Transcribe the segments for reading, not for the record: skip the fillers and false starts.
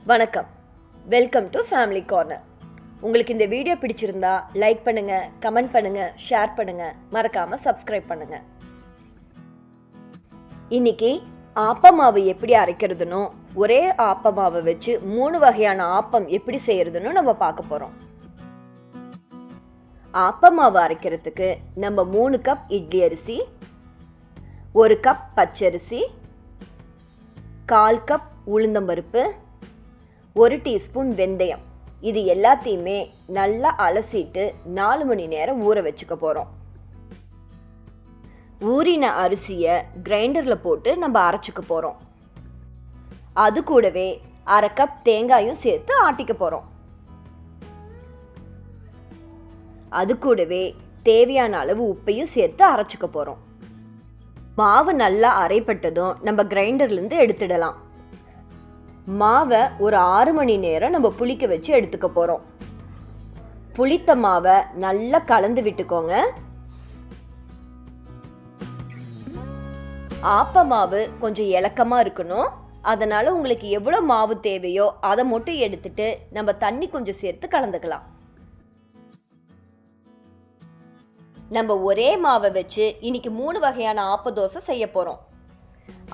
வணக்கம், welcome to family corner. உங்களுக்கு இந்த வீடியோ பிடிச்சிருந்தா லைக் பண்ணுங்கள், கமெண்ட் பண்ணுங்கள், ஷேர் பண்ணுங்கள், மறக்காமல் சப்ஸ்கிரைப் பண்ணுங்கள். இன்னைக்கு ஆப்பமாவு எப்படி அரைக்கிறதுனோ ஒரே ஆப்பமாவை வச்சு 3 வகையான ஆப்பம் எப்படி செய்யறதுன்னு நம்ம பார்க்க போகிறோம். ஆப்பமாவு அரைக்கிறதுக்கு நம்ம 3 கப் இட்லி அரிசி, 1 கப் பச்சரிசி, 1/4 கப் உளுந்தம்பருப்பு, 1 டீஸ்பூன் வெந்தயம், இது எல்லாத்தையுமே நல்லா அலசிட்டு 4 மணி நேரம் ஊற வச்சுக்க போகிறோம். ஊறின அரிசியை கிரைண்டரில் போட்டு நம்ம அரைச்சிக்க போகிறோம். அது கூடவே 1/2 கப் தேங்காயும் சேர்த்து ஆட்டிக்க போகிறோம். அது கூடவே தேவையான அளவு உப்பையும் சேர்த்து அரைச்சிக்க போகிறோம். மாவு நல்லா அரைப்பட்டதும் நம்ம கிரைண்டர்லேருந்து எடுத்துடலாம். மாவை ஒரு 6 மணி நேரம் நம்ம புளிக்க வச்சு எடுத்துக்க போகிறோம். புளித்த மாவை நல்லா கலந்து விட்டுக்கோங்க. ஆப்ப மாவு கொஞ்சம் இலக்கமாக இருக்கணும். அதனால் உங்களுக்கு எவ்வளோ மாவு தேவையோ அதை மட்டும் எடுத்துட்டு நம்ம தண்ணி கொஞ்சம் சேர்த்து கலந்துக்கலாம். நம்ம ஒரே மாவை வச்சு இன்னைக்கு 3 வகையான ஆப்ப தோசை செய்ய போகிறோம்.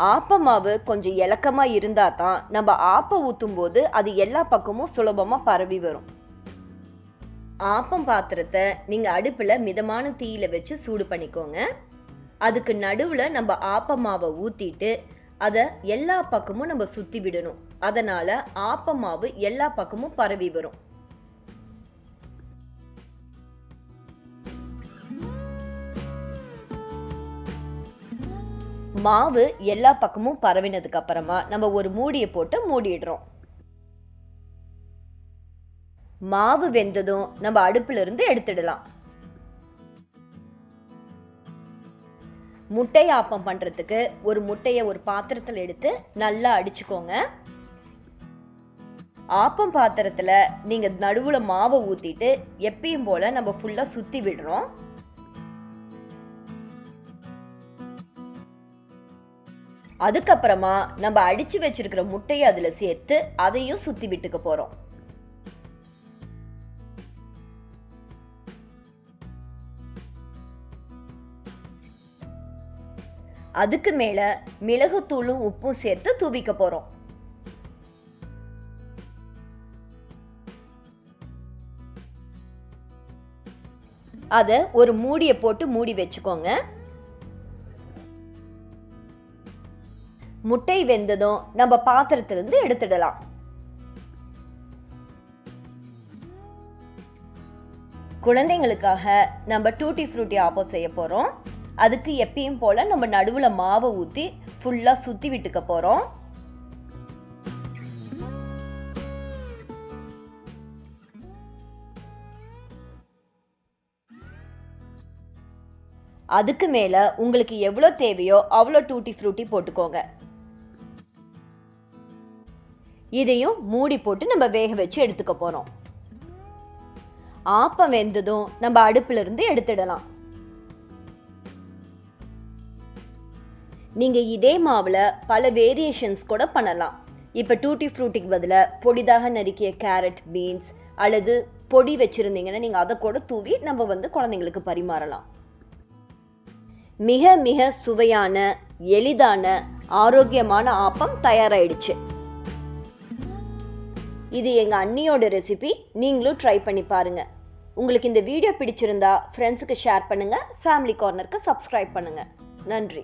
ஆப்ப மாவு கொஞ்சம் இலக்கமாக இருந்தால் தான் நம்ம ஆப்பம் ஊற்றும் போது அது எல்லா பக்கமும் சுலபமாக பரவி வரும். ஆப்பம் பாத்திரத்தை நீங்கள் அடுப்பில் மிதமான தீயில வச்சு சூடு பண்ணிக்கோங்க. அதுக்கு நடுவில் நம்ம ஆப்ப மாவை ஊற்றிட்டு அதை எல்லா பக்கமும் நம்ம சுற்றி விடணும். அதனால் ஆப்ப மாவு எல்லா பக்கமும் பரவி வரும். மாவு எல்லா பக்கமும் பரவினதுக்கு அப்புறமா நம்ம ஒரு மூடியை போட்டு மூடிடுறோம். மாவு வெந்ததும் நம்ம அடுப்புல இருந்து எடுத்துடலாம். முட்டை ஆப்பம் பண்றதுக்கு ஒரு முட்டையை ஒரு பாத்திரத்தில் எடுத்து நல்லா அடிச்சுக்கோங்க. ஆப்பம் பாத்திரத்துல நீங்க நடுவுல மாவை ஊத்திட்டு எப்பயும் போல நம்ம ஃபுல்லா சுத்தி விடுறோம். அதுக்கப்புறமா நம்ம அடிச்சு வச்சிருக்கிற முட்டையை அதுல சேர்த்து அதையும் சுத்தி விட்டுக்க போறோம். அதுக்கு மேல மிளகுத்தூளும் உப்பும் சேர்த்து தூவிக்க போறோம். அதை ஒரு மூடியை போட்டு மூடி வச்சுக்கோங்க. முட்டை வெந்ததும் நம்ம பாத்திரத்திலிருந்து எடுத்துடலாம். குழந்தைங்களுக்காக நம்ம டூட்டி ஃப்ரூட்டி ஆப்பம் செய்ய போறோம். அதுக்கு எப்பயும் போல நம்ம நடுவுல மாவை ஊத்தி ஃபுல்லா சுத்தி விட்டுக்க போறோம். அதுக்கு மேல உங்களுக்கு எவ்வளோ தேவையோ அவ்வளோ டூட்டி ஃப்ரூட்டி போட்டுக்கோங்க. இதையும் மூடி போட்டு நம்ம வேக வச்சு எடுத்துக்க போறோம். ஆப்பம் வெந்ததும் நம்ம அடுப்புல இருந்து எடுத்துடலாம். நீங்க இதே மாவுல பல வேரியேஷன்ஸ் கூட பண்ணலாம். இப்ப டூட்டி ஃப்ரூட்டிக்கு பதிலா பொடிதாக நறுக்கிய கேரட், பீன்ஸ் அல்லது பொடி வச்சிருந்தீங்கன்னா நீங்க அதை கூட தூவி நம்ம குழந்தைங்களுக்கு பரிமாறலாம். மிக மிக சுவையான, எளிதான, ஆரோக்கியமான ஆப்பம் தயாராயிடுச்சு. இது எங்க அண்ணியோட ரெசிபி. நீங்களும் ட்ரை பண்ணி பாருங்க. உங்களுக்கு இந்த வீடியோ பிடிச்சிருந்தா ஃப்ரெண்ட்ஸுக்கு ஷேர் பண்ணுங்க. ஃபேமிலி கார்னருக்கு சப்ஸ்கிரைப் பண்ணுங்க. நன்றி.